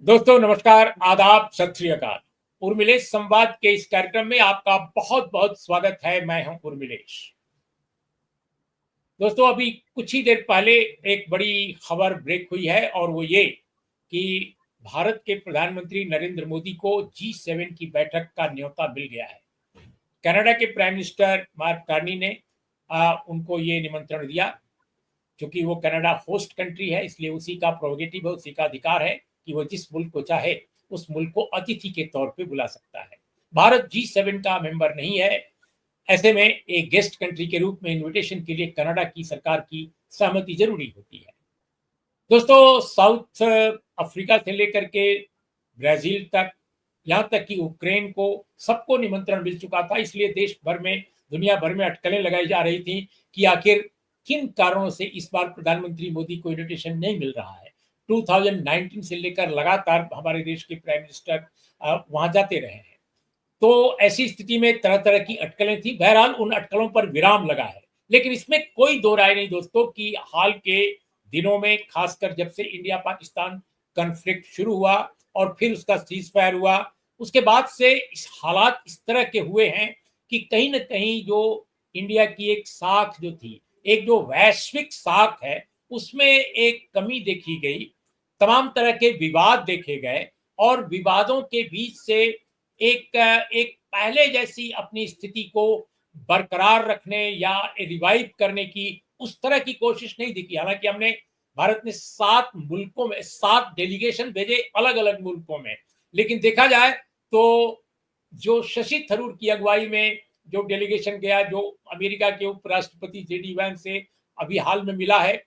दोस्तों नमस्कार, आदाब, सत श्री अकाल। उर्मिलेश संवाद के इस कार्यक्रम में आपका बहुत बहुत स्वागत है। मैं हूं उर्मिलेश। दोस्तों अभी कुछ ही देर पहले एक बड़ी खबर ब्रेक हुई है और वो ये कि भारत के प्रधानमंत्री नरेंद्र मोदी को G7 की बैठक का न्योता मिल गया है। कनाडा के प्राइम मिनिस्टर मार्क कार्नी ने उनको ये निमंत्रण दिया। क्योंकि वो कनाडा होस्ट कंट्री है, इसलिए उसी का प्रोरोगेटिव है, उसी का अधिकार है कि वो जिस मुल्क को चाहे उस मुल्क को अतिथि के तौर पे बुला सकता है। भारत G7 का मेंबर नहीं है। ऐसे में एक गेस्ट कंट्री के रूप में इनविटेशन के लिए कनाडा की सरकार की सहमति जरूरी होती है। दोस्तों साउथ अफ्रीका से लेकर के ब्राजील तक, यहाँ तक कि यूक्रेन को, सबको निमंत्रण मिल चुका था। इसलिए देश भर में, दुनिया भर में अटकलें लगाई जा रही थी कि आखिर किन कारणों से इस बार प्रधानमंत्री मोदी को इन्विटेशन नहीं मिल रहा है। 2019 से लेकर लगातार हमारे देश के प्राइम मिनिस्टर वहां जाते रहे हैं। तो ऐसी स्थिति में तरह तरह की अटकलें थी। बहरहाल उन अटकलों पर विराम लगा है। लेकिन इसमें कोई दो राय नहीं दोस्तों कि हाल के दिनों में, खासकर जब से इंडिया पाकिस्तान कन्फ्लिक्ट शुरू हुआ और फिर उसका सीज फायर हुआ, उसके बाद से इस हालात इस तरह के हुए हैं कि कहीं ना कहीं जो इंडिया की एक साख जो थी, एक जो वैश्विक साख है, उसमें एक कमी देखी गई। तमाम तरह के विवाद देखे गए और विवादों के बीच से एक एक पहले जैसी अपनी स्थिति को बरकरार रखने या रिवाइव करने की उस तरह की कोशिश नहीं दिखी। हालांकि हमने, भारत ने 7 मुल्कों में 7 डेलीगेशन भेजे, अलग अलग मुल्कों में। लेकिन देखा जाए तो जो शशि थरूर की अगुवाई में जो डेलीगेशन गया, जो अमेरिका के उपराष्ट्रपति JD वैंस से अभी हाल में मिला है,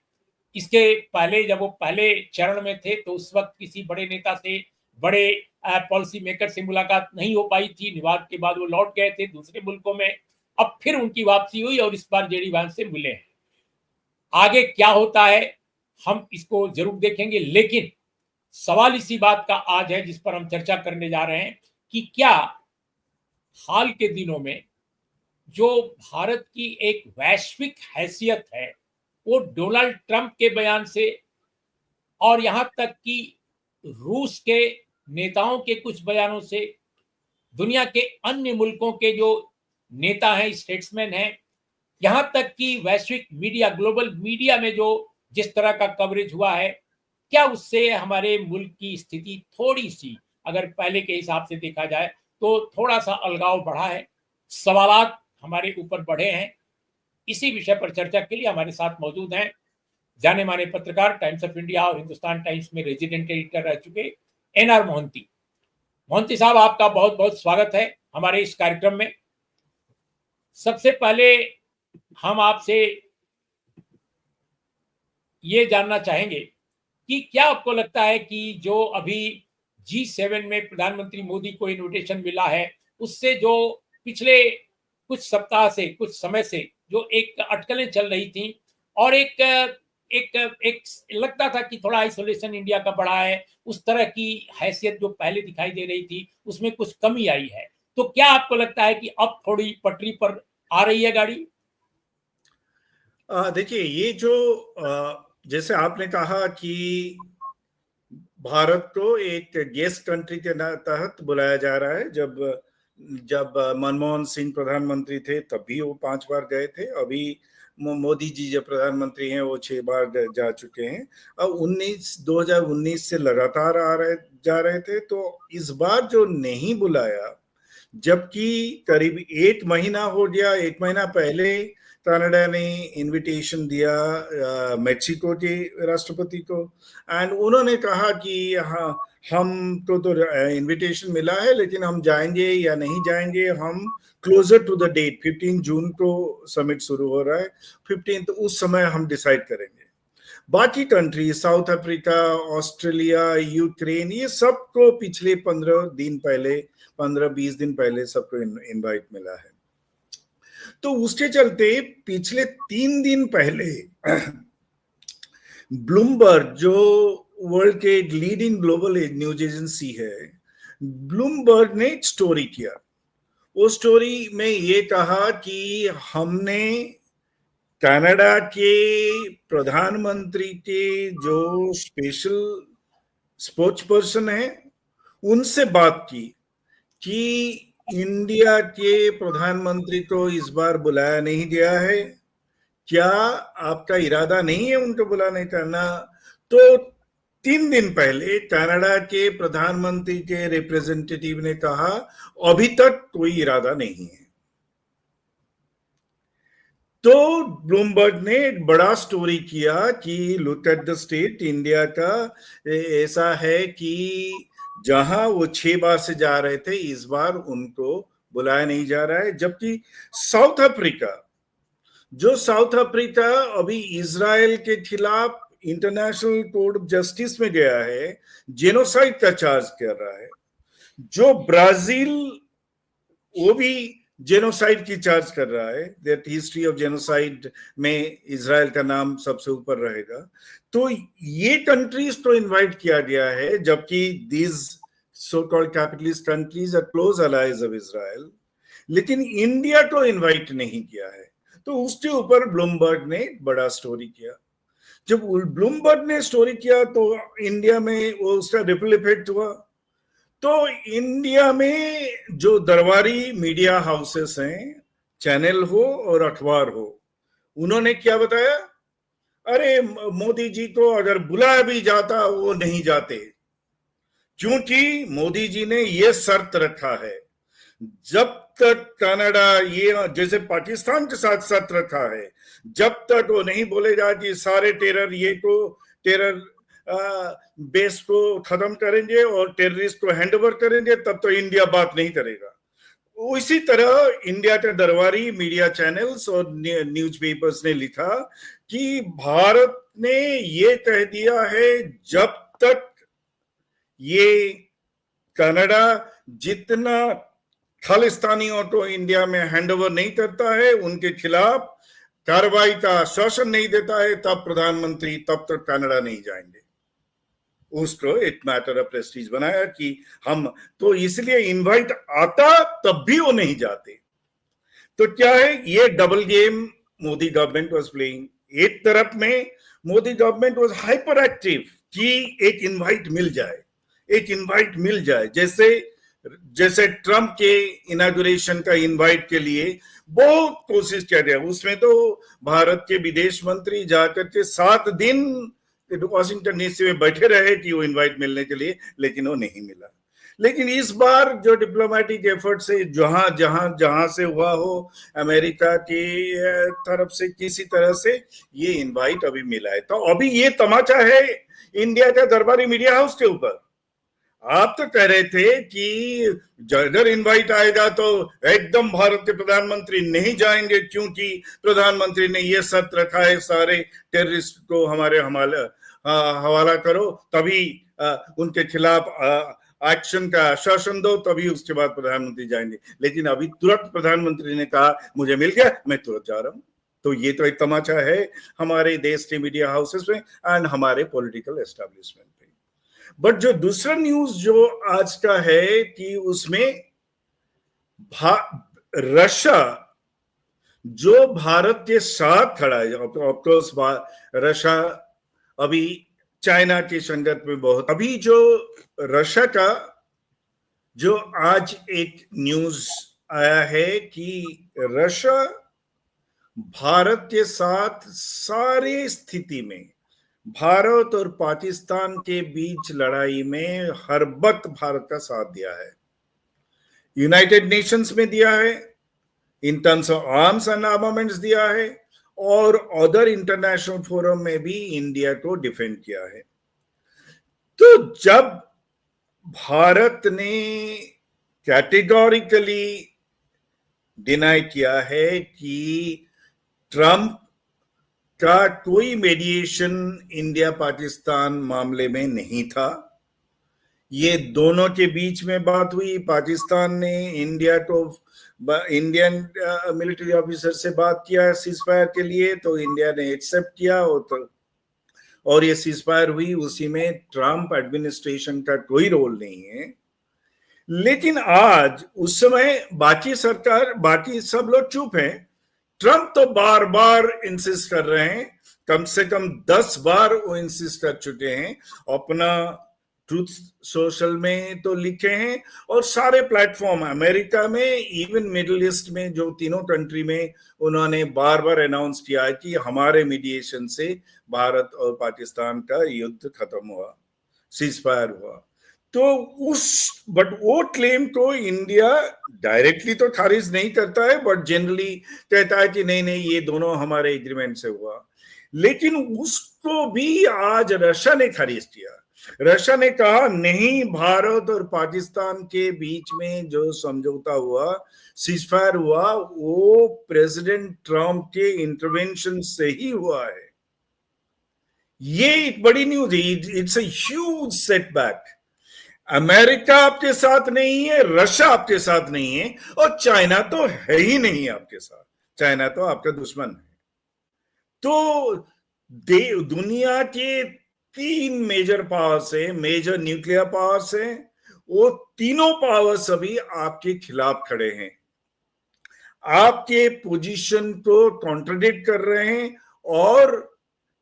इसके पहले जब वो पहले चरण में थे तो उस वक्त किसी बड़े नेता से, बड़े पॉलिसी मेकर से मुलाकात नहीं हो पाई थी। विवाद के बाद वो लौट गए थे दूसरे मुल्कों में। अब फिर उनकी वापसी हुई और इस बार JD वैंस से मिले हैं। आगे क्या होता है हम इसको जरूर देखेंगे, लेकिन सवाल इसी बात का आज है जिस पर हम चर्चा करने जा रहे हैं कि क्या हाल के दिनों में जो भारत की एक वैश्विक हैसियत है, वो डोनाल्ड ट्रंप के बयान से और यहां तक कि रूस के नेताओं के कुछ बयानों से, दुनिया के अन्य मुल्कों के जो नेता हैं, स्टेट्समैन हैं, यहां तक कि वैश्विक मीडिया, ग्लोबल मीडिया में जो जिस तरह का कवरेज हुआ है, क्या उससे हमारे मुल्क की स्थिति थोड़ी सी, अगर पहले के हिसाब से देखा जाए तो थोड़ा सा अलगाव बढ़ा है, सवालात हमारे ऊपर बढ़े हैं। इसी विषय पर चर्चा के लिए हमारे साथ मौजूद हैं जाने माने पत्रकार, टाइम्स ऑफ इंडिया और हिंदुस्तान टाइम्स में रेजिडेंट एडिटर रह चुके NR मोहंती। मोहंती साहब, आपका बहुत बहुत स्वागत है हमारे इस कार्यक्रम में। सबसे पहले हम आपसे ये जानना चाहेंगे कि क्या आपको लगता है कि जो अभी G7 में प्रधानमंत्री मोदी को इनविटेशन मिला है, उससे जो पिछले कुछ सप्ताह से, कुछ समय से जो एक अटकलें चल रही थी और एक एक एक लगता था कि थोड़ा आइसोलेशन इंडिया का बढ़ा है, उस तरह की हैसियत जो पहले दिखाई दे रही थी उसमें कुछ कमी आई है। तो क्या आपको लगता है कि अब थोड़ी पटरी पर आ रही है गाड़ी? देखिए, ये जो जैसे आपने कहा कि भारत को एक गेस्ट कंट्री के तहत बुलाया जा रहा है। जब जब मनमोहन सिंह प्रधानमंत्री थे तब भी वो 5 बार गए थे। अभी मोदी जी जो प्रधानमंत्री हैं वो 6 बार जा चुके हैं। अब 2019 से लगातार जा रहे थे। तो इस बार जो नहीं बुलाया, जबकि करीब 1 महीना हो गया, 1 महीना पहले कनाडा ने इनविटेशन दिया मेक्सिको के राष्ट्रपति को, एंड उन्होंने कहा कि हाँ, हमको तो इनविटेशन मिला है, लेकिन हम जाएंगे या नहीं जाएंगे, हम क्लोजर टू द डेट, 15 जून को समिट शुरू हो रहा है, 15 तो उस समय हम डिसाइड करेंगे। बाकी country, south Africa, Australia, Ukraine, ये सबको पिछले 15-20 दिन पहले सबको इनवाइट मिला है। तो उसके चलते पिछले 3 दिन पहले ब्लूमबर्ग, जो वर्ल्ड के लीडिंग ग्लोबल न्यूज एजेंसी है, ब्लूमबर्ग ने एक स्टोरी किया। वो स्टोरी में ये कहा कि हमने कनाडा के प्रधानमंत्री के जो स्पेशल स्पोक्स पर्सन है, उनसे बात की कि इंडिया के प्रधानमंत्री को इस बार बुलाया नहीं गया है, क्या आपका इरादा नहीं है उनको बुलाने का ना? तो 3 दिन पहले कनाडा के प्रधानमंत्री के रिप्रेजेंटेटिव ने कहा अभी तक कोई इरादा नहीं है। तो ब्लूमबर्ग ने एक बड़ा स्टोरी किया कि look at the state, India का ऐसा है कि जहां वो 6 बार से जा रहे थे, इस बार उनको बुलाया नहीं जा रहा है। जबकि साउथ अफ्रीका अभी इजराइल के खिलाफ इंटरनेशनल कोर्ट ऑफ जस्टिस में गया है, जेनोसाइड का चार्ज कर रहा है। जो ब्राजील, वो भी जेनोसाइड की चार्ज कर रहा है, दैट हिस्ट्री ऑफ जेनोसाइड में इजराइल का नाम सबसे ऊपर रहेगा। तो ये कंट्रीज तो इनवाइट किया गया है, जबकि these so called capitalist countries are close allies of Israel, लेकिन इंडिया को इनवाइट नहीं किया है। तो उसके ऊपर ब्लूमबर्ग ने बड़ा स्टोरी किया। जब ब्लूमबर्ग ने स्टोरी किया तो इंडिया में वो उसका रिपल इफेक्ट हुआ। तो इंडिया में जो दरबारी मीडिया हाउसेस हैं, चैनल हो और अखबार हो, उन्होंने क्या बताया? अरे मोदी जी को अगर बुलाया भी जाता वो नहीं जाते, क्योंकि मोदी जी ने ये शर्त रखा है, जब तक कनाडा, ये जैसे पाकिस्तान के साथ शर्त रखा है, जब तक वो नहीं बोलेगा कि सारे टेरर टेरर बेस को खत्म करेंगे और टेररिस्ट को हैंडओवर करेंगे, तब तो इंडिया बात नहीं करेगा। इसी तरह इंडिया के दरबारी मीडिया चैनल्स और न्यूज़पेपर्स ने लिखा कि भारत ने ये कह दिया है, जब तक ये कनाडा जितना खालिस्तानियों को इंडिया में हैंडओवर नहीं करता है, उनके खिलाफ कार्रवाई का आश्वासन नहीं देता है, तब प्रधानमंत्री तब तक कनाडा नहीं जाएंगे। उसको एक मैटर ऑफ प्रेस्टीज बनाया कि हम तो इसलिए इनवाइट आता तब भी वो नहीं जाते। तो क्या है, ये double game Modi government was playing. एक तरफ में Modi government was hyper active कि एक इनवाइट मिल जाए, जैसे ट्रंप के इनॉग्रेशन का इनवाइट के लिए बहुत कोशिश किया गया। उसमें तो भारत के विदेश मंत्री जाकर के 7 दिन वॉशिंगटन डीसी में बैठे रहे कि वो इनवाइट मिलने के लिए, लेकिन वो नहीं मिला। लेकिन इस बार जो डिप्लोमेटिक एफर्ट से जहां से हुआ हो, अमेरिका की तरफ से किसी तरह से ये इनवाइट अभी मिला है। तो अभी ये तमाचा है इंडिया का दरबारी मीडिया हाउस के ऊपर। आप तो कह रहे थे कि अगर इनवाइट आएगा तो एकदम भारत के प्रधानमंत्री नहीं जाएंगे, क्योंकि प्रधानमंत्री ने ये शर्त रखा है, सारे टेररिस्ट को हमारे हवाला करो, तभी उनके खिलाफ एक्शन का आश्वासन दो, तभी उसके बाद प्रधानमंत्री जाएंगे। लेकिन अभी तुरंत प्रधानमंत्री ने कहा मुझे मिल गया, मैं तुरंत जा रहा हूं। तो ये तो एक तमाचा है हमारे देश के मीडिया हाउसेस में एंड हमारे पॉलिटिकल एस्टेब्लिशमेंट में। बट जो दूसरा न्यूज जो आज का है कि उसमें रशिया जो भारत के साथ खड़ा है, ऑफकोर्स रशिया अभी चाइना के संकट में बहुत, अभी जो रशिया का जो आज एक न्यूज आया है कि रशिया भारत के साथ सारी स्थिति में, भारत और पाकिस्तान के बीच लड़ाई में हर वक्त भारत का साथ दिया है। यूनाइटेड नेशंस में दिया है, in terms of arms and armaments दिया है, और अदर इंटरनेशनल फोरम में भी इंडिया को डिफेंड किया है। तो जब भारत ने कैटेगोरिकली डिनाई किया है कि ट्रंप का कोई मेडिएशन इंडिया पाकिस्तान मामले में नहीं था, ये दोनों के बीच में बात हुई, पाकिस्तान ने इंडियन मिलिट्री ऑफिसर से बात किया सीजफायर के लिए, तो इंडिया ने एक्सेप्ट किया और ये सीजफायर हुई। उसी में ट्रंप एडमिनिस्ट्रेशन का कोई रोल नहीं है। लेकिन आज उस समय बाकी सब लोग चुप हैं। ट्रंप तो बार बार इंसिस्ट कर रहे हैं, कम से कम 10 बार वो इंसिस्ट कर चुके हैं, अपना ट्रूथ सोशल में तो लिखे हैं, और सारे प्लेटफॉर्म अमेरिका में, इवन मिडिल ईस्ट में, जो तीनों कंट्री में उन्होंने बार बार अनाउंस किया कि हमारे मीडिएशन से भारत और पाकिस्तान का युद्ध खत्म हुआ, सीज फायर हुआ। तो बट वो क्लेम को इंडिया डायरेक्टली तो खारिज नहीं करता है, बट जनरली कहता है कि नहीं नहीं, ये दोनों हमारे एग्रीमेंट से हुआ। लेकिन उसको भी आज रशिया ने खारिज किया। रशिया ने कहा नहीं, भारत और पाकिस्तान के बीच में जो समझौता हुआ, सीजफायर हुआ, वो प्रेसिडेंट ट्रंप के इंटरवेंशन से ही हुआ है। ये एक बड़ी न्यूज है, it's a huge setback. America आपके साथ नहीं है, रशिया आपके साथ नहीं है, और चाइना तो है ही नहीं आपके साथ। चाइना तो आपका दुश्मन है। तो दुनिया के 3 मेजर पावर्स है, मेजर न्यूक्लियर पावर्स है, वो तीनों पावर्स अभी आपके खिलाफ खड़े हैं, आपके पोजीशन को कॉन्ट्रडिक्ट कर रहे हैं, और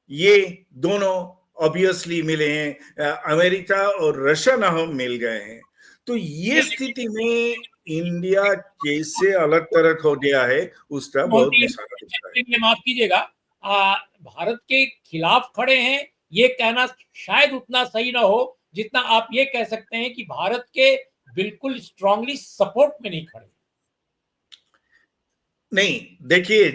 ये दोनों ऑब्वियसली मिले हैं, अमेरिका और रशिया ना हम मिल गए हैं। तो ये स्थिति में इंडिया कैसे अलग तरह हो गया है, उसका बहुत निशाना दिखता है। माफ कीजिएगा, भारत के खिलाफ खड़े हैं, ये कहना शायद उतना सही ना हो जितना आप ये कह सकते हैं कि भारत के बिल्कुल स्ट्रांगली सपोर्ट में नहीं खड़े। नहीं, देखिए,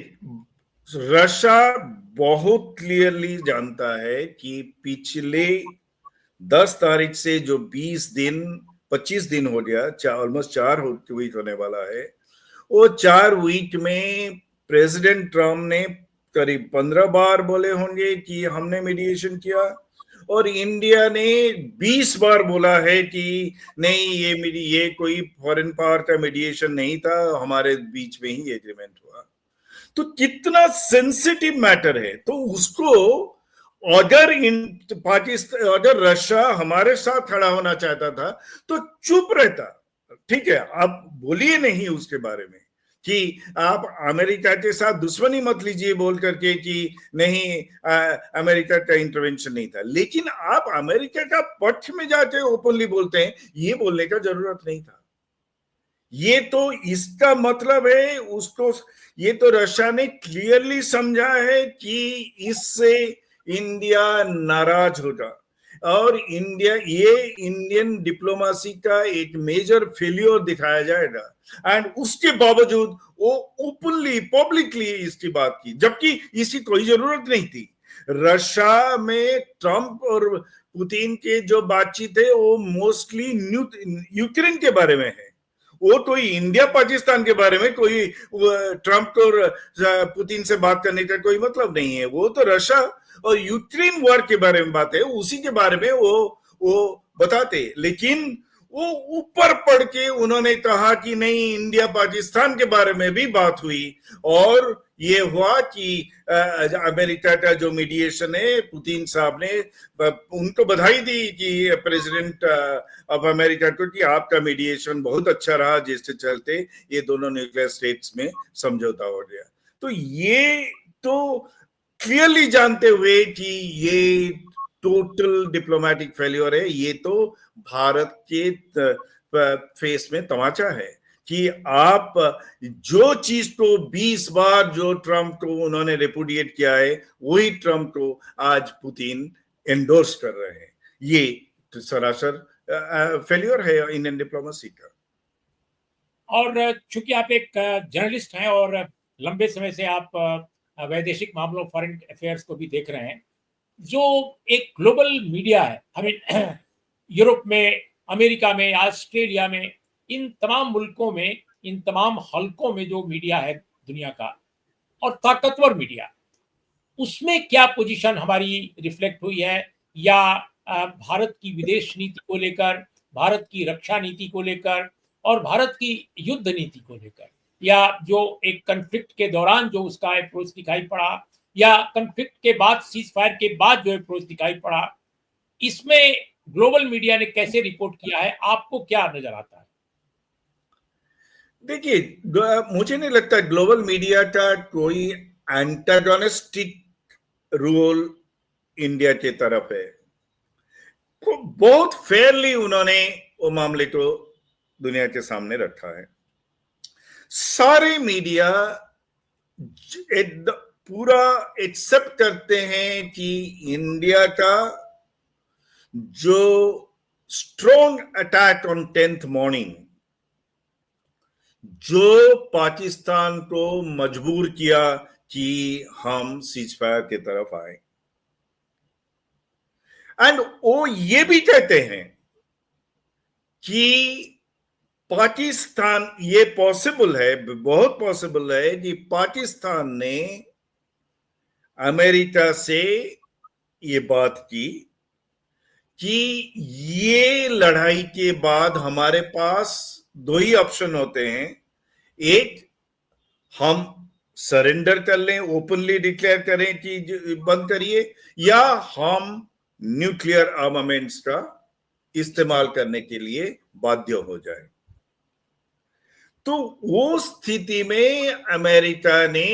रशिया बहुत क्लियरली जानता है कि पिछले 10 तारीख से जो 25 दिन हो गया, ऑलमोस्ट 4 वीक होने वाला है, वो 4 वीक में प्रेसिडेंट ट्रम्प ने करीब 15 बार बोले होंगे कि हमने मीडिएशन किया, और इंडिया ने 20 बार बोला है कि नहीं, ये कोई फॉरेन पावर का मीडिएशन नहीं था, हमारे बीच में ही एग्रीमेंट हुआ। तो कितना सेंसिटिव मैटर है, तो उसको अगर पाकिस्तान, अगर रशिया हमारे साथ खड़ा होना चाहता था तो चुप रहता। ठीक है, आप बोलिए नहीं उसके बारे में कि आप अमेरिका के साथ दुश्मनी मत लीजिए बोल करके कि नहीं, अमेरिका का इंटरवेंशन नहीं था, लेकिन आप अमेरिका का पक्ष में जाके ओपनली बोलते हैं, ये बोलने का जरूरत नहीं था। ये तो इसका मतलब है उसको, ये तो रशिया ने क्लियरली समझा है कि इससे इंडिया नाराज होगा, और इंडियन डिप्लोमेसी का एक मेजर फेल्योर दिखाया जाएगा। एंड उसके बावजूद वो ओपनली पब्लिकली इसकी बात की, जबकि इसकी कोई जरूरत नहीं थी। रशिया में ट्रंप और पुतिन के जो बातचीत है वो मोस्टली यूक्रेन के बारे में है, वो कोई इंडिया पाकिस्तान के बारे में, कोई ट्रंप और पुतिन से बात करने का कोई मतलब नहीं है। वो तो रशिया और यूक्रेन वॉर के बारे में बात है, उसी के बारे में वो बताते। लेकिन वो ऊपर पढ़ के उन्होंने कहा कि नहीं, इंडिया पाकिस्तान के बारे में भी बात हुई, और ये हुआ कि अमेरिका का जो मीडिएशन है, पुतिन साहब ने उनको बधाई दी कि प्रेसिडेंट ऑफ अमेरिका को कि आपका मीडिएशन बहुत अच्छा रहा, जिसके चलते ये दोनों न्यूक्लियर स्टेट्स में समझौता हो गया। तो ये तो क्लियरली जानते हुए कि ये टोटल डिप्लोमेटिक फेल्योर है, ये तो भारत के फेस में तमाचा है कि आप जो चीज को 20 बार जो ट्रंप को उन्होंने रेपुडिएट किया है, वही ट्रंप को आज पुतिन एंडोर्स कर रहे हैं। ये तो सरासर फेल्योर है इंडियन डिप्लोमेसी का। और चूंकि आप एक जर्नलिस्ट हैं और लंबे समय से आप वैदेशिक मामलों, फॉरेन अफेयर्स को भी देख रहे हैं, जो एक ग्लोबल मीडिया है, हमें यूरोप में, अमेरिका में, ऑस्ट्रेलिया में, इन तमाम मुल्कों में, इन तमाम हलकों में जो मीडिया है दुनिया का, और ताकतवर मीडिया, उसमें क्या पोजीशन हमारी रिफ्लेक्ट हुई है, या भारत की विदेश नीति को लेकर, भारत की रक्षा नीति को लेकर, और भारत की युद्ध नीति को लेकर, या जो एक कन्फ्लिक्ट के दौरान जो उसका अप्रोच दिखाई पड़ा, या कन्फ्लिक्ट के बाद, सीज फायर के बाद जो अप्रोच दिखाई पड़ा, इसमें ग्लोबल मीडिया ने कैसे रिपोर्ट किया है, आपको क्या नजर आता है? देखिए, मुझे नहीं लगता ग्लोबल मीडिया का कोई एंटागोनिस्टिक रोल इंडिया की तरफ है। बहुत फेयरली उन्होंने वो मामले को दुनिया के सामने रखा है। सारे मीडिया पूरा एक्सेप्ट करते हैं कि इंडिया का जो strong attack on 10th morning, जो पाकिस्तान को मजबूर किया कि हम सीजफायर की तरफ आए, एंड वो ये भी कहते हैं कि पाकिस्तान, ये पॉसिबल है, बहुत पॉसिबल है कि पाकिस्तान ने अमेरिका से ये बात की कि ये लड़ाई के बाद हमारे पास दो ही ऑप्शन होते हैं, एक हम सरेंडर कर लें, ओपनली डिक्लेयर करें कि बंद करिए, या हम न्यूक्लियर आर्मामेंट्स का इस्तेमाल करने के लिए बाध्य हो जाए। तो वो स्थिति में अमेरिका ने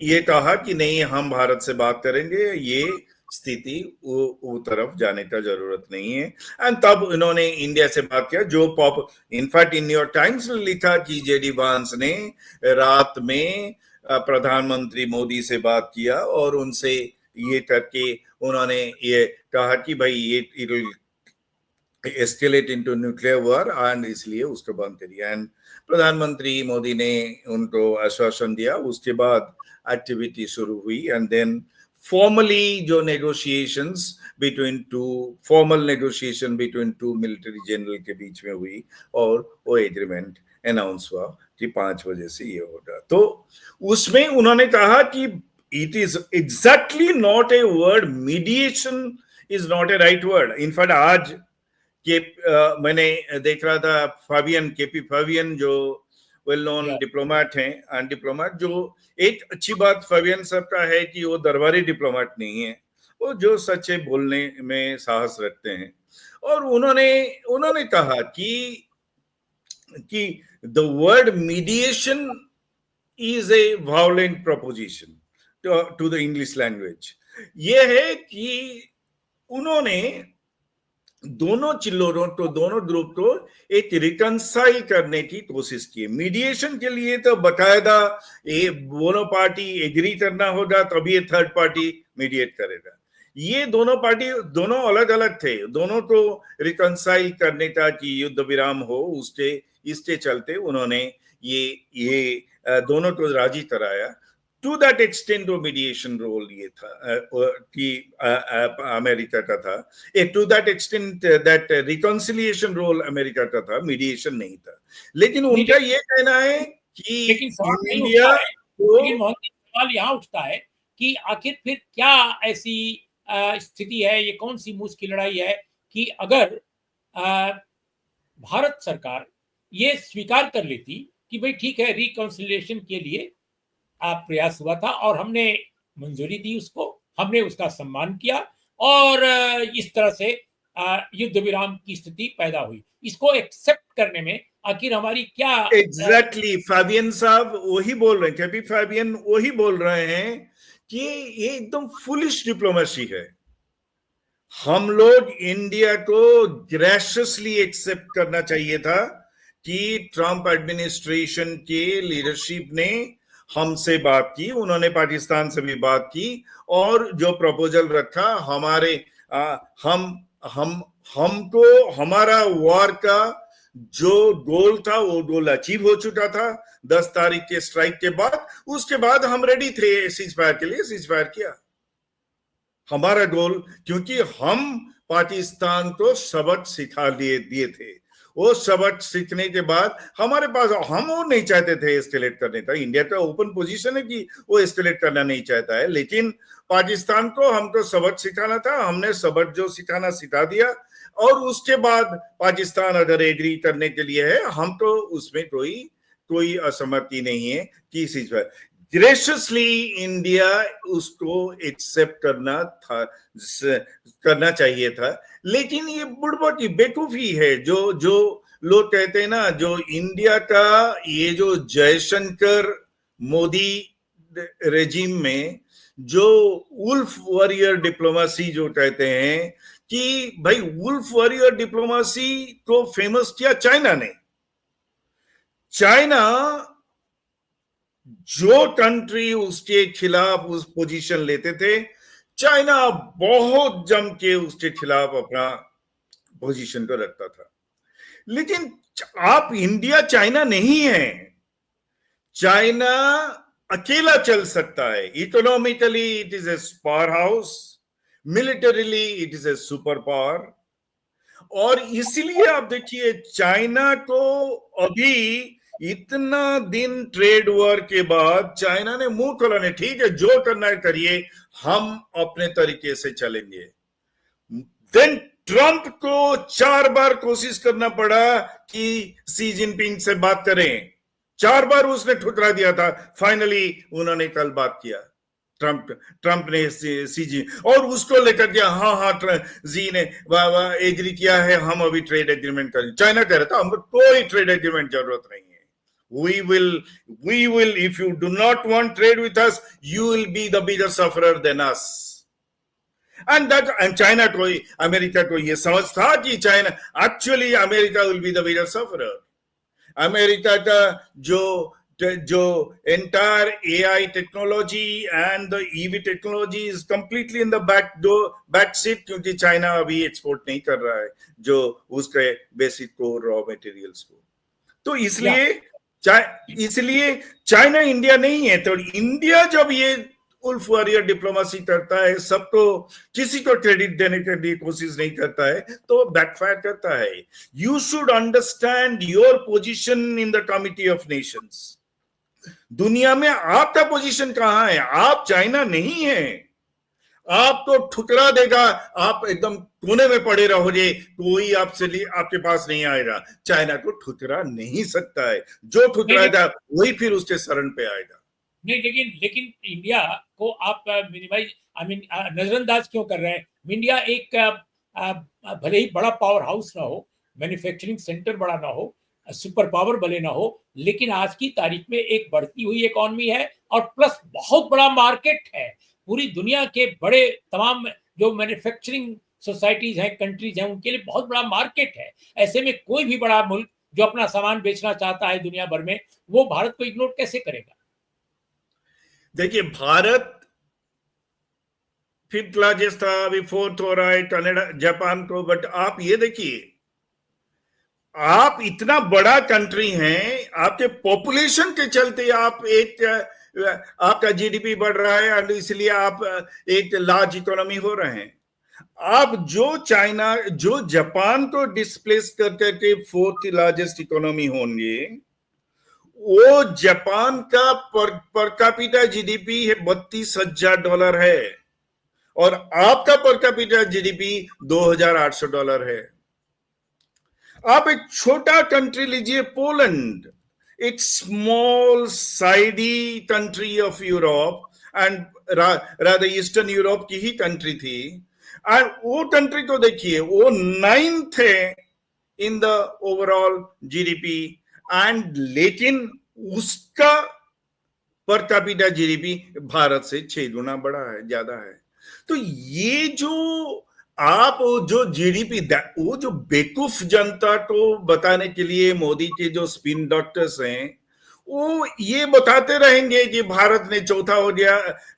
ये कहा कि नहीं, हम भारत से बात करेंगे, ये स्थिति वो तरफ जाने का जरूरत नहीं है। एंड तब इन्होंने इंडिया से बात किया, जो इनफैक्ट इन न्यूयॉर्क टाइम्स ने लिखा कि जेडी वांस ने रात में प्रधानमंत्री मोदी से बात किया और उनसे ये करके उन्होंने ये कहा कि भाई ये escalate into nuclear war, and इसलिए उसको बंद करिए। एंड प्रधानमंत्री मोदी ने उनको आश्वासन दिया। उसके बाद एक्टिविटी शुरू हुई, एंड देन फॉर्मली जो negotiations formal negotiation between two military general के बीच में हुई, और वो एग्रीमेंट अनाउंस हुआ कि 5 बजे से ये होगा। तो उसमें उन्होंने कहा कि it is exactly not a word, mediation is not a right word. In fact आज के मैंने देख रहा था केपी फाबियन जो वेल नोन डिप्लोमेट हैं, एंड डिप्लोमेट, जो एक अच्छी बात फाबियन साहब का है कि वो दरबारी डिप्लोमेट नहीं है, वो जो सच्चे बोलने में साहस रखते हैं। और उन्होंने कहा कि the word mediation is a violent proposition to the English language. ये है कि उन्होंने दोनों चिल्लोरों को, दोनों ग्रुप को एक रिकंसाइल करने की कोशिश की। मीडिएशन के लिए तो बकायदा ये दोनों पार्टी एग्री करना होगा, तभी ये थर्ड पार्टी मीडिएट करेगा। ये दोनों पार्टी दोनों अलग अलग थे, दोनों को रिकंसाइल करने का कि युद्ध विराम हो, इसके चलते उन्होंने ये दोनों को राजी कराया। टू दैट एक्सटेंड वो मीडिएशन रोल ये था कि अमेरिका का था। To that extent that reconciliation role America का था, मीडिएशन नहीं था। लेकिन उनका ये कहना है कि इंडिया, लेकिन सवाल यहाँ उठता है कि आखिर फिर क्या ऐसी स्थिति है, ये कौन सी मूस की लड़ाई है कि अगर भारत सरकार ये स्वीकार कर लेती कि भाई ठीक है, रिकॉन्सिलिएशन के लिए प्रयास हुआ था और हमने मंजूरी दी उसको, हमने उसका सम्मान किया, और इस तरह से युद्ध विराम की स्थिति पैदा हुई, इसको एक्सेप्ट करने में आखिर हमारी क्या? एग्जैक्टली फाबियन साहब वही बोल रहे हैं, केपी फाबियन वही बोल रहे हैं कि ये एकदम फुलिश डिप्लोमेसी है। हम लोग इंडिया को ग्रेशियसली एक्सेप्ट करना चाहिए था कि ट्रंप एडमिनिस्ट्रेशन के लीडरशिप ने हमसे बात की, उन्होंने पाकिस्तान से भी बात की, और जो प्रपोजल रखा हमको हमारा वॉर का जो गोल था वो गोल अचीव हो चुका था 10 तारीख के स्ट्राइक के बाद। उसके बाद हम रेडी थे सीजफायर के लिए, सीजफायर किया हमारा गोल, क्योंकि हम पाकिस्तान को सबक सिखा दिए थे। वो सबक सीखने के बाद हमारे पास, हम वो नहीं चाहते थे एस्केलेट करने का। इंडिया का ओपन पोजीशन है कि वो एस्केलेट करना नहीं चाहता है, लेकिन पाकिस्तान को हमको सबक सिखाना था। हमने सबक जो सिखाना सिखा दिया, और उसके बाद पाकिस्तान अगर एग्री करने के लिए है, हम तो उसमें कोई असहमति नहीं है कि सीजफायर। ग्रेशियसली इंडिया उसको एक्सेप्ट करना चाहिए था। लेकिन ये बुड़बकी बेवकूफी है जो लोग कहते हैं ना, जो इंडिया का ये जो जयशंकर मोदी रेजिम में जो वुल्फ वॉरियर डिप्लोमेसी जो कहते हैं कि भाई वुल्फ वॉरियर डिप्लोमेसी को फेमस किया चाइना ने। चाइना जो कंट्री उसके खिलाफ उस पोजीशन लेते थे, चाइना बहुत जम के उसके खिलाफ अपना पोजीशन को रखता था। लेकिन आप इंडिया चाइना नहीं है। चाइना अकेला चल सकता है। Economically it is a power house, militarily it is a super power. और इसलिए आप देखिए चाइना को अभी इतना दिन ट्रेड वॉर के बाद चाइना ने मुंह खोला नहीं, ठीक है जो करना है करिए, हम अपने तरीके से चलेंगे। देन ट्रंप को 4 बार कोशिश करना पड़ा कि सी जिनपिंग से बात करें, 4 बार उसने ठुकरा दिया था। फाइनली उन्होंने कल बात किया, ट्रंप ने सी जी, और उसको लेकर के हाँ जी ने एग्री किया है, हम अभी ट्रेड एग्रीमेंट करें। चाइना कह रहा था हमको कोई ट्रेड एग्रीमेंट जरूरत नहीं है, we will if you do not want trade with us, you will be the bigger sufferer than us. And China को, अमेरिका को ये समझ था कि China actually America will be the bigger sufferer. America का जो entire AI technology and the EV technology is completely in the back seat, क्योंकि China अभी एक्सपोर्ट नहीं कर रहा है जो उसके बेसिक को रॉ मटेरियल्स को। तो इसलिए चाइना इंडिया नहीं है। तो इंडिया जब ये वुल्फ वॉरियर डिप्लोमेसी करता है, सबको किसी को क्रेडिट देने के लिए कोशिश नहीं करता है, तो बैकफायर करता है। You should understand your position in the committee of Nations. दुनिया में आपका पोजीशन कहां है? आप चाइना नहीं है। आपको ठुकरा देगा, आप एकदम कोने में पड़े रहोगे, कोई आपके पास नहीं आएगा। चाइना को ठुकरा नहीं सकता है, जो ठुकराएगा वही फिर उसके शरण पे आएगा। नहीं, लेकिन इंडिया को आप मिनिमाइज नजरअंदाज क्यों कर रहे हैं? इंडिया एक भले ही बड़ा पावर हाउस ना हो, मैन्युफैक्चरिंग सेंटर बड़ा ना हो, सुपर पावर भले ना हो, लेकिन आज की तारीख में एक बढ़ती हुई इकोनॉमी है और प्लस बहुत बड़ा मार्केट है। पूरी दुनिया के बड़े तमाम जो मैन्युफैक्चरिंग सोसाइटीज हैं, कंट्रीज हैं, उनके लिए बहुत बड़ा मार्केट है। ऐसे में कोई भी बड़ा मुल्क जो अपना सामान बेचना चाहता है दुनिया भर में, वो भारत को इग्नोर कैसे करेगा? देखिए, भारत 5th लार्जेस्ट था, अभी 4th हो रहा है कनाडा जापान को। बट आप ये देखिए, आप इतना बड़ा कंट्री हैं, आपके पॉपुलेशन के चलते आपका जीडीपी बढ़ रहा है और इसलिए आप एक लार्ज इकोनॉमी हो रहे हैं। आप जो जापान को डिस्प्लेस करके 4th लार्जेस्ट इकोनॉमी होंगे, वो जापान का पर कैपिटा जीडीपी है $32,000 है और आपका पर कैपिटा जीडीपी $2,800 है। आप एक छोटा कंट्री लीजिए, पोलैंड, एक स्मॉल साइडी country of Europe and rather eastern Europe की ही कंट्री थी। और वो कंट्री को देखिए, वो 9th है in the overall GDP, and लेकिन उसका पर कैपिटा जीडीपी भारत से 6 गुना बड़ा है, ज्यादा है। तो ये जो जीडीपी, वो जो बेवकूफ जनता को बताने के लिए मोदी के जो स्पिन डॉक्टर्स हैं, वो ये बताते रहेंगे कि भारत ने चौथा हो गया,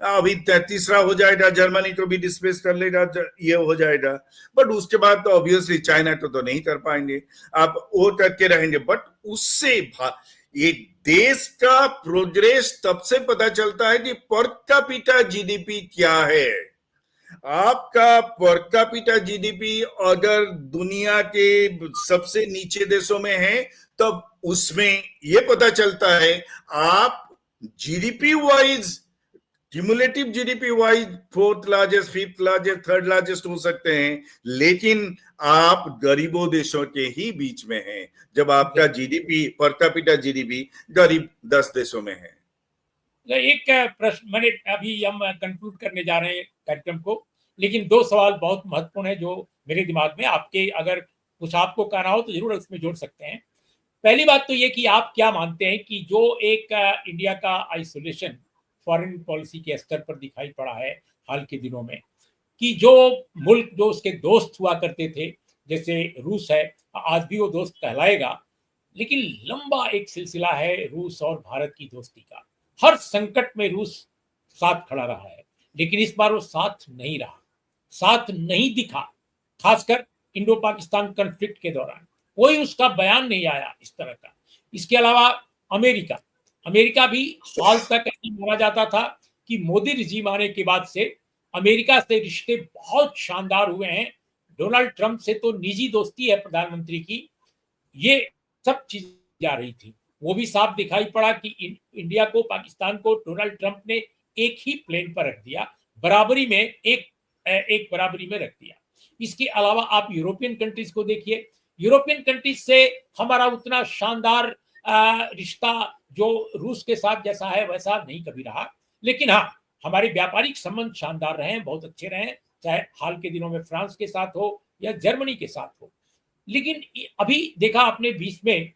अभी तीसरा हो जाएगा, जर्मनी को भी डिस्प्लेस कर लेगा, ये हो जाएगा। बट उसके बाद तो ऑब्वियसली चाइना को तो नहीं कर पाएंगे, आप वो करके रहेंगे। बट उससे एक देश का प्रोग्रेस तब से पता चलता है कि पर कैपिटा जीडीपी क्या है। आपका पर कैपिटा जीडीपी अगर दुनिया के सबसे नीचे देशों में है, तब उसमें यह पता चलता है आप GDP wise, cumulative GDP wise 4th largest, 5th largest, 3rd largest हो सकते हैं, लेकिन आप गरीबों देशों के ही बीच में हैं जब आपका जीडीपी, पर कैपिटा जीडीपी गरीब 10 देशों में है। एक प्रश्न, मैंने अभी हम कंक्लूड करने जा रहे हैं कार्यक्रम को, लेकिन 2 सवाल बहुत महत्वपूर्ण है जो मेरे दिमाग में, आपके अगर कुछ आपको कहना हो तो जरूर उसमें जोड़ सकते हैं। पहली बात तो ये कि आप क्या मानते हैं कि जो एक इंडिया का आइसोलेशन फॉरेन पॉलिसी के स्तर पर दिखाई पड़ा है हाल के दिनों में, कि जो मुल्क जो उसके दोस्त हुआ करते थे, जैसे रूस है, आज भी वो दोस्त कहलाएगा, लेकिन लंबा एक सिलसिला है रूस और भारत की दोस्ती का। हर संकट में रूस साथ खड़ा रहा है, लेकिन इस बार वो साथ नहीं रहा, साथ नहीं दिखा। खासकर इंडो पाकिस्तान कॉन्फ्लिक्ट के दौरान कोई उसका बयान नहीं आया इस तरह का। इसके अलावा अमेरिका अमेरिका भी हाल तक ऐसा माना जाता था कि मोदी रिजीम आने के बाद से अमेरिका से रिश्ते बहुत शानदार हुए हैं। डोनाल्ड ट्रंप से तो निजी दोस्ती है प्रधानमंत्री की, ये सब चीजें जा रही थी। वो भी साफ दिखाई पड़ा कि इंडिया को, पाकिस्तान को डोनाल्ड ट्रंप ने एक ही प्लेन पर रख दिया, बराबरी में एक बराबरी में रख दिया। इसके अलावा आप यूरोपियन कंट्रीज को देखिए, यूरोपियन कंट्रीज से हमारा उतना शानदार रिश्ता जो रूस के साथ जैसा है वैसा नहीं कभी रहा, लेकिन हाँ, हमारे व्यापारिक संबंध शानदार रहे हैं, बहुत अच्छे रहे हैं, चाहे हाल के दिनों में फ्रांस के साथ हो या जर्मनी के साथ हो। लेकिन अभी देखा आपने बीच में,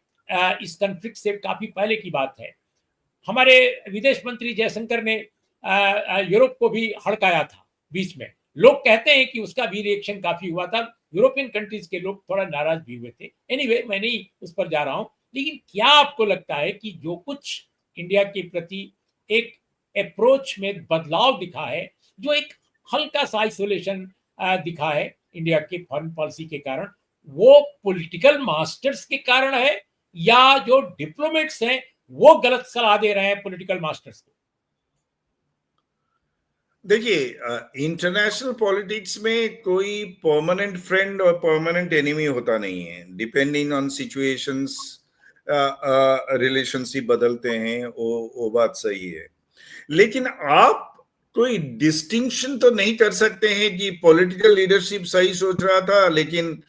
इस कॉन्फ्लिक्ट से काफी पहले की बात है, हमारे विदेश मंत्री जयशंकर ने यूरोप को भी हड़काया था बीच में। लोग कहते हैं कि उसका भी रिएक्शन काफी हुआ था, यूरोपियन कंट्रीज के लोग थोड़ा नाराज भी हुए थे। एनीवे, मैं नहीं उस पर जा रहा हूं, लेकिन क्या आपको लगता है कि जो कुछ इंडिया के प्रति एक अप्रोच में बदलाव दिखा है, जो एक हल्का सा आइसोलेशन दिखा है इंडिया के फॉरेन पॉलिसी के कारण, वो पॉलिटिकल मास्टर्स के कारण है या जो डिप्लोमेट्स हैं वो गलत सलाह दे रहे हैं पॉलिटिकल मास्टर्स को? देखिए, इंटरनेशनल पॉलिटिक्स में कोई परमानेंट फ्रेंड और परमानेंट एनिमी होता नहीं है। डिपेंडिंग ऑन सिचुएशंस रिलेशनशिप बदलते हैं, वो बात सही है। लेकिन आप कोई डिस्टिंक्शन तो नहीं कर सकते हैं कि पॉलिटिकल लीडरशिप सही सोच रहा था, लेकिन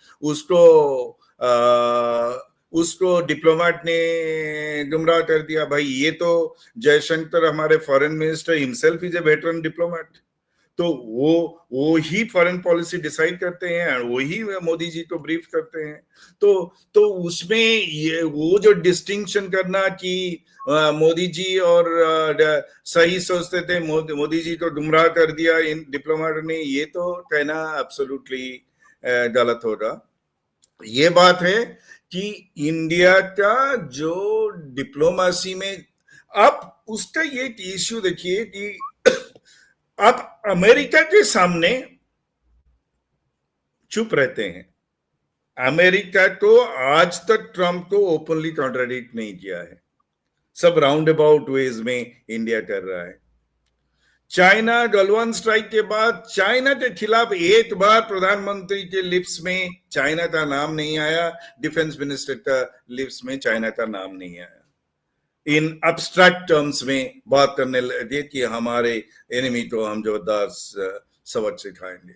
उसको डिप्लोमेट ने गुमराह कर दिया। भाई, ये तो जयशंकर, हमारे foreign minister himself is a veteran diplomat, तो वो ही फॉरेन पॉलिसी डिसाइड करते हैं, वही मोदी जी को ब्रीफ करते हैं। तो उसमें ये वो जो डिस्टिंक्शन करना कि मोदी जी और सही सोचते थे, मोदी जी को गुमराह कर दिया इन डिप्लोमेट ने, ये तो कहना एब्सोल्युटली गलत होगा। ये बात है कि इंडिया का जो डिप्लोमेसी में, आप उसका ये इश्यू देखिए कि आप अमेरिका के सामने चुप रहते हैं। अमेरिका को आज तक ट्रंप को ओपनली कॉन्ट्राडिक्ट नहीं किया है, सब राउंड अबाउट वेज में इंडिया कर रहा है। चाइना गलवान स्ट्राइक के बाद चाइना के खिलाफ एक बार प्रधानमंत्री के लिप्स में चाइना का नाम नहीं आया, डिफेंस मिनिस्टर का लिप्स में चाइना का नाम नहीं आया। इन एब्स्ट्रैक्ट टर्म्स में बात करने लगे कि हमारे एनिमी को हम जोरदार सबक सिखाएंगे।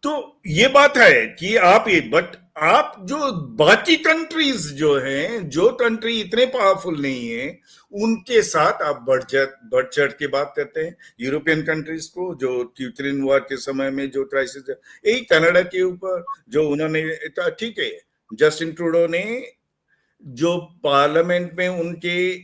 तो ये बात है कि आप जो बाकी कंट्रीज जो हैं, जो कंट्री इतने पावरफुल नहीं है, उनके साथ आप बढ़ चढ़ के बात करते हैं। यूरोपियन कंट्रीज को, जो यूक्रेन वॉर के समय में जो क्राइसिस है, यही कनाडा के ऊपर जो उन्होंने, ठीक है, जस्टिन ट्रूडो ने जो पार्लियामेंट में उनके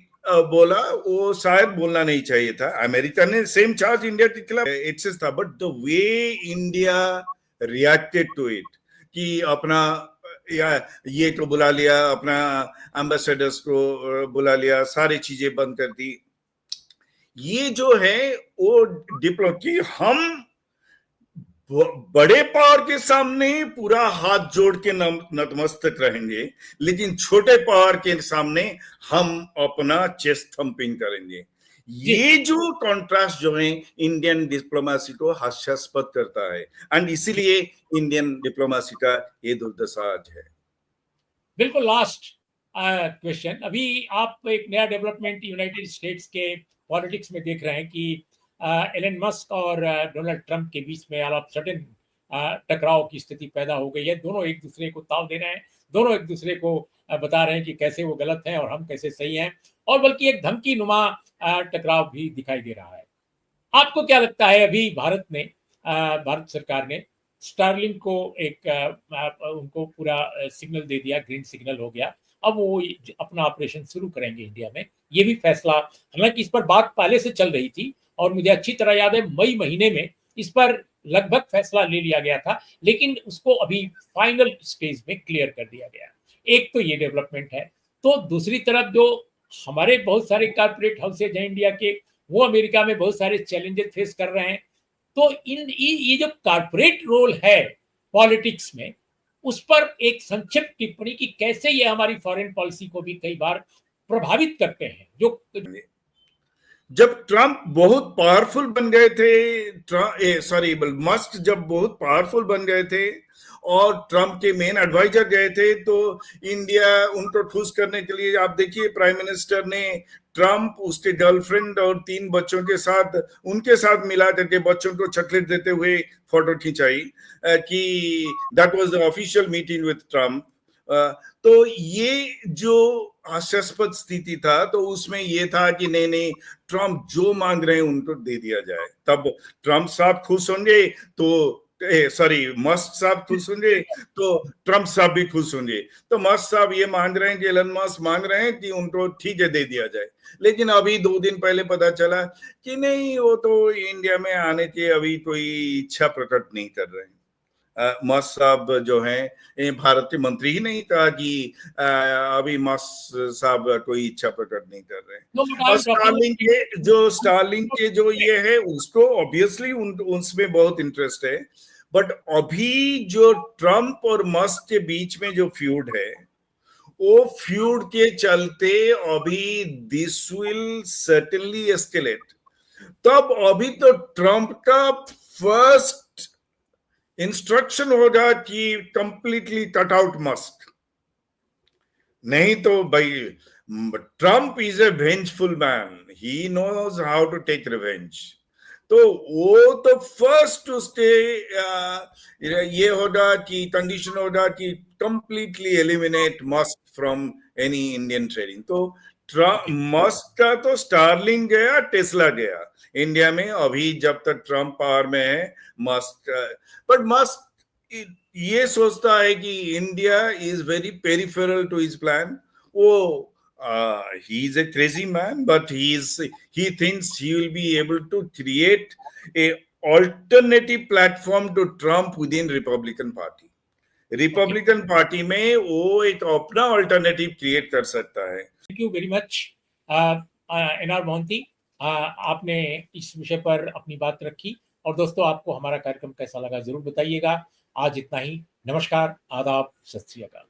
बोला, वो शायद बोलना नहीं चाहिए था। अमेरिका ने सेम चार्ज इंडिया के खिलाफ एक्सेस था, but the way India reacted to it कि अपना ये तो बुला लिया, अपना एम्बेसडर्स को बुला लिया, सारी चीजें बंद कर दी, ये जो है वो डिप्लोमेसी, हम बड़े पावर के सामने पूरा हाथ जोड़ के नतमस्तक रहेंगे, लेकिन छोटे पावर के सामने हम अपना चेस्ट थंपिंग करेंगे। ये जो कॉन्ट्रास्ट जो है इंडियन डिप्लोमेसी को हास्यास्पद करता है, एंड इसीलिए इंडियन डिप्लोमेसी का ये दुर्दशा आज है। बिल्कुल। लास्ट क्वेश्चन, अभी आप एक नया डेवलपमेंट यूनाइटेड स्टेट्स के पॉलिटिक्स में देख रहे हैं कि एलन मस्क और डोनाल्ड ट्रंप के बीच में ऑल ऑफ सडन टकराव की स्थिति पैदा हो गई है। दोनों एक दूसरे को ताव दे रहे हैं, दोनों एक दूसरे को बता रहे हैं कि कैसे वो गलत हैं और हम कैसे सही हैं, और बल्कि एक धमकी नुमा टकराव भी दिखाई दे रहा है। आपको क्या लगता है, अभी भारत सरकार ने स्टारलिंक को उनको पूरा सिग्नल दे दिया, ग्रीन सिग्नल हो गया, अब वो अपना ऑपरेशन शुरू करेंगे इंडिया में, ये भी फैसला, हालांकि इस पर बात पहले से चल रही थी और मुझे अच्छी तरह याद है मई महीने में इस पर लगभग फैसला ले लिया गया था, लेकिन उसको अभी फाइनल स्टेज में क्लियर कर दिया गया। एक तो ये डेवलपमेंट है। तो दूसरी तरफ जो हमारे बहुत सारे कारपोरेट हाउसेज हैं इंडिया के, वो अमेरिका में बहुत सारे चैलेंजेस फेस कर रहे हैं। तो ये जो कारपोरेट रोल है पॉलिटिक्स में, उस पर एक संक्षिप्त टिप्पणी कि कैसे ये हमारी फॉरेन पॉलिसी को भी कई बार प्रभावित करते हैं। जो जब ट्रंप बहुत पावरफुल बन गए थे, मस्क जब बहुत पावरफुल बन गए थे और ट्रंप के मेन एडवाइजर गए थे, तो इंडिया उनको ठूस करने के लिए, आप देखिए प्राइम मिनिस्टर ने ट्रंप, उसके गर्लफ्रेंड और 3 बच्चों के साथ, उनके साथ मिला करके बच्चों को चॉकलेट देते हुए फोटो खिंचाई कि that was the official meeting with Trump. तो ये जो हास्यास्पद स्थिति था, तो उसमें ये था कि नहीं नहीं, ट्रंप जो मांग रहे हैं उनको दे दिया जाए। तब ट्रंप साहब खुश होंगे तो मस्क साहब खुश होंगे तो ट्रंप साहब भी खुश होंगे। तो मस्क साहब ये मांग रहे हैं कि एलन मस्क मांग रहे हैं कि उनको ठीक है दे दिया जाए। लेकिन अभी 2 दिन पहले पता चला कि नहीं, वो तो इंडिया में आने की अभी कोई इच्छा प्रकट नहीं कर रहे हैं। मस्क साहब जो हैं, भारत के मंत्री ही नहीं था कि अभी मस्क साहब कोई इच्छा प्रकट नहीं कर रहे हैं। और स्टारलिंक के जो ये है, उसको ऑब्वियसली उसमें बहुत इंटरेस्ट है। बट अभी जो ट्रंप और मस्क के बीच में जो फ्यूड है, वो फ्यूड के चलते अभी दिस विल सर्टेनली एस्केलेट। तब अभी तो ट्रंप का फर्स्ट इंस्ट्रक्शन होगा कि कंप्लीटली कट आउट मस्क, नहीं तो भाई Trump is a vengeful man, he knows how to take revenge. तो वो तो फर्स्ट उसके ये होगा कि कंडीशन होगा कि completely eliminate Musk from any Indian trading. तो मस्क का तो स्टारलिंक गया, टेस्ला गया इंडिया में अभी जब तक ट्रंप पावर में है मस्क। बट मस्क ये सोचता है कि India is very peripheral to his plan. वो he is a crazy man, but he thinks he will be able to create a alternative platform to Trump within Republican Party. Republican Party में वो एक अपना alternative create कर सकता है। Thank you very much NR Mohanty, आपने इस विषय पर अपनी बात रखी। और दोस्तों, आपको हमारा कार्यक्रम कैसा लगा जरूर बताइएगा। आज इतना ही। नमस्कार, आदाब, सत श्री अकाल।